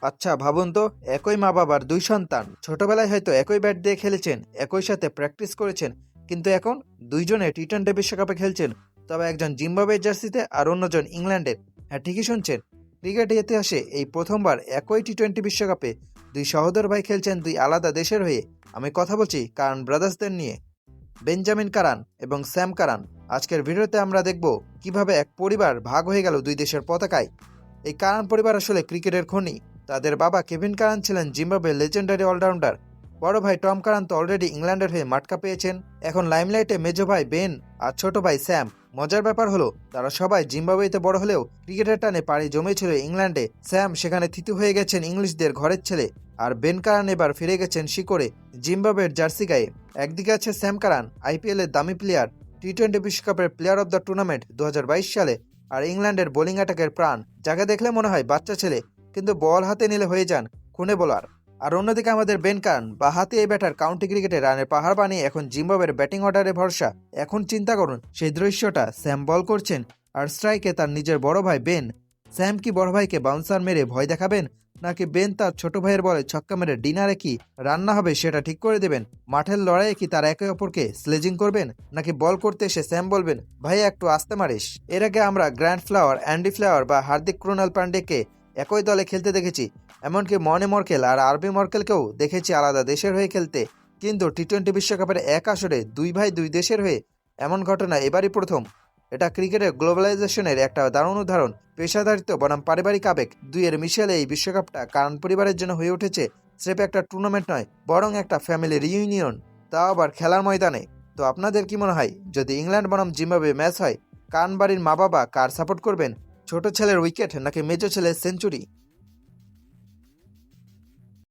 আচ্ছা ভাবুন তো, একই মা বাবার দুই সন্তান ছোটবেলায় হয়তো একই ব্যাট দিয়ে খেলেছেন, একই সাথে প্র্যাকটিস করেছেন, কিন্তু এখন দুইজনে টি-20 বিশ্বকাপে খেলছেন। তবে একজন জিম্বাবুয়ের জার্সিতে আর অন্যজন ইংল্যান্ডের। হ্যাঁ, ঠিকই শুনছেন। ক্রিকেট ইতিহাসে এই প্রথমবার একই টি-20 বিশ্বকাপে দুই সহোদর ভাই খেলছেন দুই আলাদা দেশের হয়ে। আমি কথা বলছি কারান ব্রাদার্সদের নিয়ে। বেঞ্জামিন কারান এবং স্যাম কারান। আজকের ভিডিওতে আমরা দেখব কিভাবে এক পরিবার ভাগ হয়ে গেল দুই দেশের পতাকায়। এই কারান পরিবার আসলে ক্রিকেটের খনি। তাদের বাবা কেভিন কারান ছিলেন জিম্বাবুয়ের লেজেন্ডারি অলরাউন্ডার। বড় ভাই টম কারান তো অলরেডি ইংল্যান্ডের হয়ে মাটকা পেয়েছেন। এখন লাইমলাইটে মেজো ভাই বেন আর ছোট ভাই স্যাম। মজার ব্যাপার হলো তারা সবাই জিম্বাবুয়েতে বড় হলেও ক্রিকেটের টানে পাড়ি জমেছিল ইংল্যান্ডে। স্যাম সেখানে থিতু হয়ে গেছেন ইংলিশদের ঘরের ছেলে, আর বেন কারান এবার ফিরে গেছেন শিকড়ে, জিম্বাবুয়ের জার্সি গায়ে। একদিকে আছে স্যাম কারান, আইপিএল এর দামি প্লেয়ার, টি-20 বিশ্বকাপের প্লেয়ার অব দ্য টুর্নামেন্ট 2022 সালে, আর ইংল্যান্ডের বোলিং অ্যাটাকের প্রাণ, যাকে দেখলে মনে হয় বাচ্চা ছেলে, কিন্তু বল হাতে নিলে হয়ে যান খুনে বোলার। আর অন্যদিকে আমাদের বেন কারান বা হাতে এই ব্যাটার কাউন্টি ক্রিকেটে রানের পাহাড় বানিয়ে এখন জিম্বাবুয়ের ব্যাটিং অর্ডারে ভরসা। এখন চিন্তা করুন সেই দৃশ্যটা, স্যাম বল করছেন আর স্ট্রাইকে তার নিজের বড় ভাই বেন। স্যাম কি বড় ভাইকে বাউন্সার মেরে ভয় দেখাবেন, নাকি বেন তার ছোট ভাইয়ের বলে ছক্কা মেরে ডিনারে কি রান্না হবে সেটা ঠিক করে দেবেন? মাঠের লড়াইয়ে কি তারা একে অপরকে স্লেজিং করবেন, নাকি বল করতে এসে স্যাম বলবেন ভাই একটু আস্তে মারিস? এর আগে আমরা গ্র্যান্ড ফ্লাওয়ার, অ্যান্ডি ফ্লাওয়ার বা হার্দিক ক্রুনাল পান্ডেকে একই দলে খেলতে দেখেছি। এমনকি মনে মর্কেল আর আরবি মর্কেলকেও দেখেছি আলাদা দেশের হয়ে খেলতে। কিন্তু টি-20 বিশ্বকাপের এক আসরে দুই ভাই দুই দেশের হয়ে এমন ঘটনা এবারই প্রথম। এটা ক্রিকেটের গ্লোবালাইজেশনের একটা দারুণ উদাহরণ। পেশাদারিত্ব বনাম পারিবারিক আবেগ দুইয়ের মিশেলে এই বিশ্বকাপটা কারান পরিবারের জন্য হয়ে উঠেছে স্রেফ একটা টুর্নামেন্ট নয়, বরং একটা ফ্যামিলি রিইউনিয়ন, তাও আবার খেলার ময়দানে। তো আপনাদের কি মনে হয়, যদি ইংল্যান্ড বনাম জিম্বাবুয়ে ম্যাচ হয়, কারান বাড়ির মা বাবা কার সাপোর্ট করবেন? ছোট ছেলের উইকেট নাকি মেজো ছেলের সেঞ্চুরি?